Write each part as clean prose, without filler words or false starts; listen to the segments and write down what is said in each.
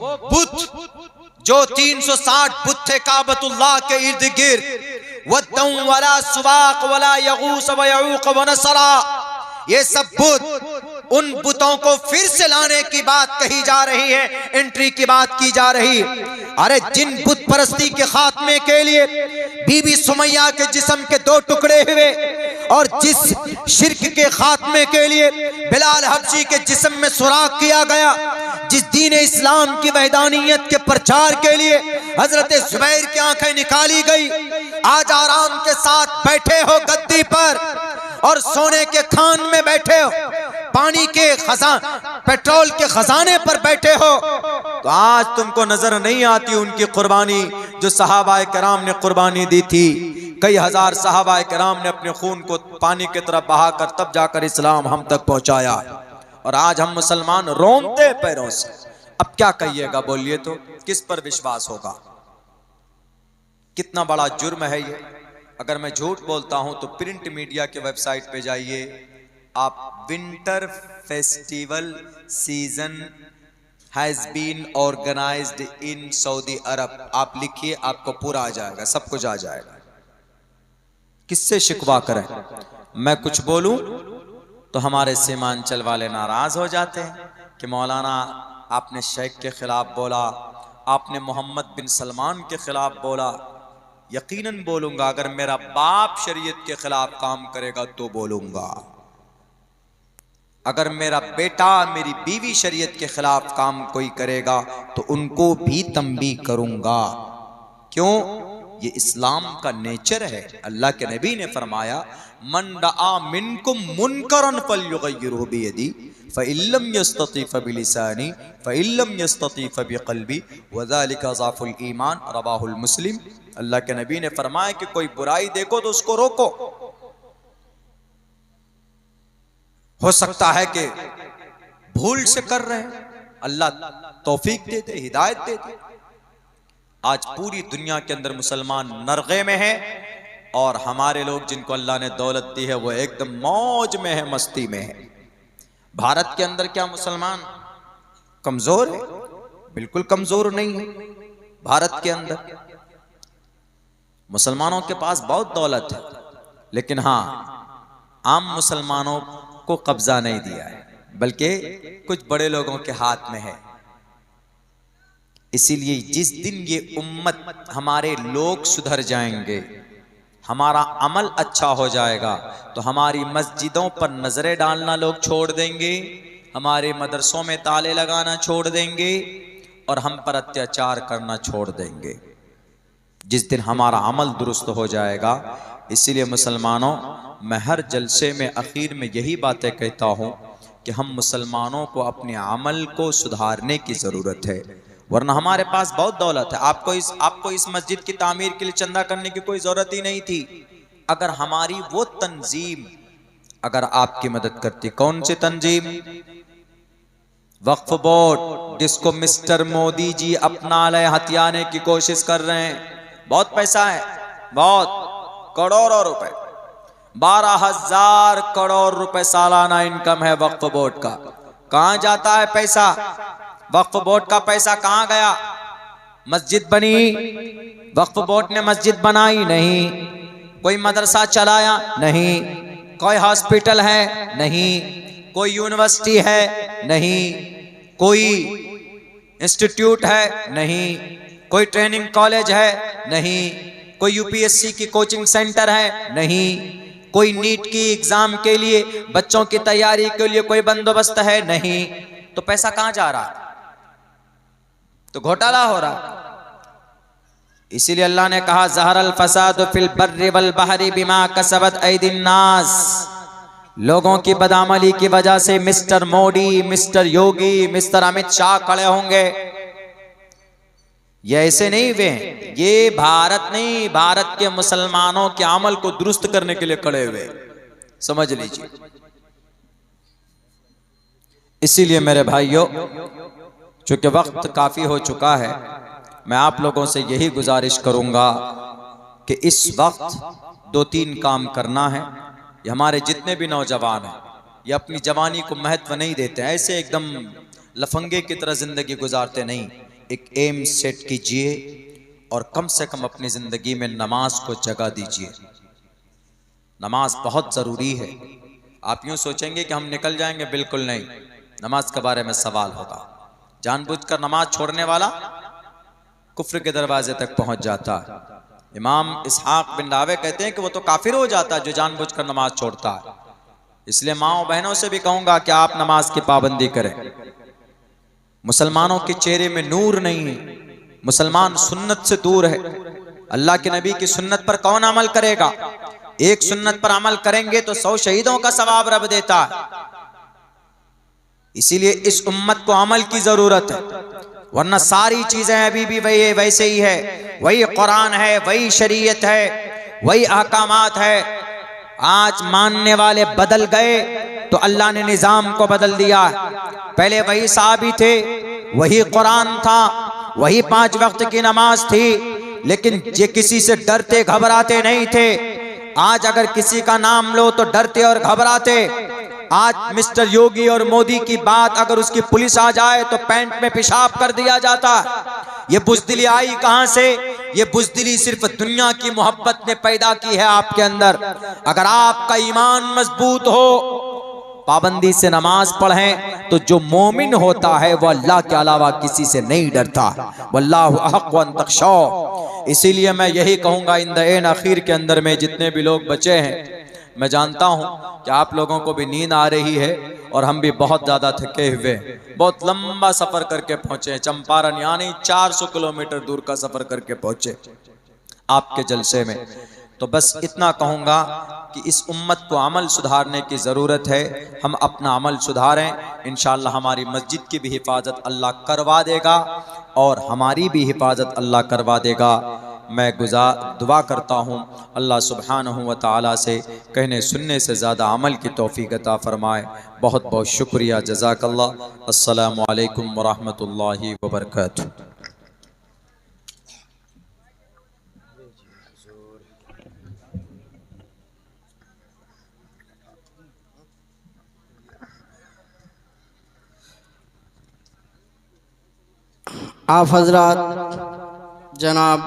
बुत जो 360 बुत थे काबतुल्लाह के इर्द गिर्द, वद्दम वला सुवाक वला यगूस व यऊक व नसरा, ये सब बुत, उन बुतों को फिर से लाने की बात कही जा रही है, एंट्री की बात की जा रही। अरे जिन बुत परस्ती के खात्मे के लिए बीबी सुमैया के जिस्म के 2 टुकड़े हुए, और जिस शिर्क के खात्मे के लिए बिलाल हबशी के जिस्म में सुराख किया गया, जिस दीन इस्लाम की वहदानियत के प्रचार के लिए हजरत जुबैर की आंखें निकाली गई, आज आराम के साथ बैठे हो गद्दी पर और सोने के खान में बैठे हो, पानी के खजान, पेट्रोल के खजाने पर बैठे हो, तो आज तुमको नजर नहीं आती उनकी कुर्बानी जो सहाबाए कराम ने कुर्बानी दी थी। कई हजार सहाबाए कराम ने अपने खून को पानी की तरफ बहाकर तब जाकर इस्लाम हम तक पहुंचाया, और आज हम मुसलमान रोंते पैरों से। अब क्या कहिएगा, बोलिए तो किस पर विश्वास होगा? कितना बड़ा जुर्म है ये। अगर मैं झूठ बोलता हूं तो प्रिंट मीडिया के वेबसाइट पे जाइए आप, winter festival season has been organised in Saudi Arab, आप लिखिए, आपको पूरा आ जाएगा, सब कुछ आ जाएगा। किससे शिकवा करें? मैं कुछ बोलूं तो हमारे सीमांचल वाले नाराज हो जाते हैं कि मौलाना आपने शेख के खिलाफ बोला, आपने मोहम्मद बिन सलमान के खिलाफ बोला। यकीनन बोलूंगा, अगर मेरा बाप शरीयत के खिलाफ काम करेगा तो बोलूंगा, अगर मेरा बेटा मेरी बीवी शरीयत के खिलाफ काम कोई करेगा तो उनको भी तंबीह करूंगा। क्यों? ये इस्लाम का नेचर है। अल्लाह के नबी ने फरमाया, मन रआ मिनकुम मुनकरन फल्युगय्यिरहु बियदी फइल्लम यस्तती फबिलिसानी फइल्लम यस्तती फबिक़ल्बी वज़ालिका ज़अफ़ुल ईमान, रवाहुल मुस्लिम। अल्लाह के नबी ने फरमाया कि कोई बुराई देखो तो उसको रोको। हो सकता है कि भूल से कर रहे हैं, अल्लाह तौफीक दे दे, हिदायत दे दे। आज पूरी दुनिया के अंदर मुसलमान नरगे में है, और हमारे लोग जिनको अल्लाह ने दौलत दी है वो एकदम मौज में है, मस्ती में है। भारत के अंदर क्या मुसलमान कमजोर है? बिल्कुल कमजोर नहीं है। भारत के अंदर मुसलमानों के पास बहुत दौलत है, लेकिन हाँ, आम मुसलमानों को कब्जा नहीं दिया है, बल्कि कुछ बड़े लोगों के हाथ में है। इसीलिए जिस दिन ये उम्मत, हमारे लोग सुधर जाएंगे, हमारा अमल अच्छा हो जाएगा, तो हमारी मस्जिदों पर नजरें डालना लोग छोड़ देंगे, हमारे मदरसों में ताले लगाना छोड़ देंगे, और हम पर अत्याचार करना छोड़ देंगे। जिस दिन हमारा अमल दुरुस्त हो जाएगा। इसीलिए मुसलमानों, मैं हर जलसे में आखिर में यही बातें कहता हूँ कि हम मुसलमानों को अपने अमल को सुधारने की ज़रूरत है, वरना हमारे पास बहुत दौलत है। आपको इस मस्जिद की तामीर के लिए चंदा करने की कोई ज़रूरत ही नहीं थी, अगर हमारी वो तंजीम अगर आपकी मदद करती। कौन सी तंजीम? वक्फ बोर्ड, जिसको मिस्टर मोदी जी अपना ले हथियाने की कोशिश कर रहे हैं। बहुत पैसा है, बहुत करोड़ों रुपए, 12,000 करोड़ रुपए सालाना इनकम है वक्फ बोर्ड का। कहां जाता है पैसा? वक्फ बोर्ड का पैसा कहां गया? मस्जिद बनी, वक्फ बोर्ड ने मस्जिद बनाई नहीं, कोई मदरसा चलाया नहीं, कोई हॉस्पिटल है नहीं, कोई यूनिवर्सिटी है नहीं, कोई इंस्टीट्यूट है नहीं, कोई ट्रेनिंग कॉलेज है नहीं, कोई यूपीएससी की कोचिंग सेंटर है नहीं, कोई नीट की एग्जाम के लिए बच्चों की तैयारी के लिए कोई बंदोबस्त है नहीं। तो पैसा कहां जा रहा है? तो घोटाला हो रहा। इसीलिए अल्लाह ने कहा, ज़हरल फसाद फिल बर्रि वल बहरी बिमा कसबत ऐदिन नास। लोगों की बदअमली की वजह से मिस्टर मोदी, मिस्टर योगी, मिस्टर अमित शाह खड़े होंगे। ये ऐसे नहीं हुए, ये भारत नहीं, भारत के मुसलमानों के अमल को दुरुस्त करने के लिए खड़े हुए, समझ लीजिए। इसीलिए मेरे भाइयों, चूंकि वक्त काफी हो चुका है, मैं आप लोगों से यही गुजारिश करूंगा कि इस वक्त 2-3 काम करना है। ये हमारे जितने भी नौजवान हैं, ये अपनी जवानी को महत्व नहीं देते हैं, ऐसे एकदम लफंगे की तरह जिंदगी गुजारते नहीं। एक एम सेट कीजिए और कम से कम अपनी ज़िंदगी में नमाज को जगह दीजिए। नमाज बहुत ज़रूरी है। आप यूँ सोचेंगे कि हम निकल जाएंगे, बिल्कुल नहीं। नमाज के बारे में सवाल होगा। जानबूझकर नमाज छोड़ने वाला कुफ्र के दरवाजे तक पहुंच जाता है। इमाम इसहाक बिन रावे कहते हैं कि वो तो काफिर हो जाता है जो जानबूझकर नमाज छोड़ता है। इसलिए माओ बहनों से भी कहूंगा कि आप नमाज की पाबंदी करें। मुसलमानों के चेहरे में नूर नहीं है, मुसलमान सुन्नत से दूर है। अल्लाह के नबी की सुन्नत पर कौन अमल करेगा? एक सुन्नत पर अमल करेंगे तो 100 शहीदों का सवाब रब देता है। इसीलिए इस उम्मत को अमल की जरूरत है, वरना सारी चीजें अभी भी वही वैसे ही है। वही कुरान है, वही शरीयत है, वही अहकामात है। आज मानने वाले बदल गए तो अल्लाह ने निजाम को बदल दिया। पहले वही साहबी थे, वही कुरान था, वही 5 वक्त की नमाज थी, लेकिन ये किसी से डरते घबराते नहीं थे। आज अगर किसी का नाम लो तो डरते और घबराते। आज मिस्टर योगी और मोदी की बात अगर उसकी पुलिस आ जाए तो पैंट में पेशाब कर दिया जाता। ये बुज़दिली आई कहां से? ये बुज़दिली सिर्फ दुनिया की मोहब्बत ने पैदा की है आपके अंदर। अगर आपका ईमान मजबूत हो, पाबंदी से नमाज पढ़ें, तो जो मोमिन होता है वह अल्लाह के अलावा किसी से नहीं डरता। वल्लाहु अहक्कु अन तख़शौ। इसीलिए मैं यही कहूंगा, इन द एन आखिर के अंदर में जितने भी लोग बचे हैं, मैं जानता हूं कि आप लोगों को भी नींद आ रही है और हम भी बहुत ज़्यादा थके हुए, बहुत लंबा सफ़र करके पहुँचे। चंपारण यानी 400 किलोमीटर दूर का सफ़र करके पहुँचे आपके जलसे में। तो बस इतना कहूँगा कि इस उम्मत को अमल सुधारने की ज़रूरत है। हम अपना अमल सुधारें, इंशाअल्लाह हमारी मस्जिद की भी हिफाजत अल्लाह करवा देगा और हमारी भी हिफाजत अल्लाह करवा देगा। मैं दुआ करता हूँ अल्लाह सुब्हानहू व तआला से कहने सुनने से ज़्यादा अमल की तौफीक अता फरमाए। बहुत बहुत शुक्रिया, जज़ाकल्लाह। अस्सलामु अलैकुम व रहमतुल्लाहि व बरकातुहू। आप हजरात जनाब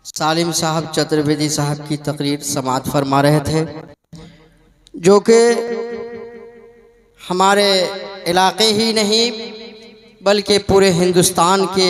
सालिम साहब चतुर्वेदी साहब की तकरीर समाअत फरमा रहे थे, जो कि हमारे इलाके ही नहीं बल्कि पूरे हिंदुस्तान के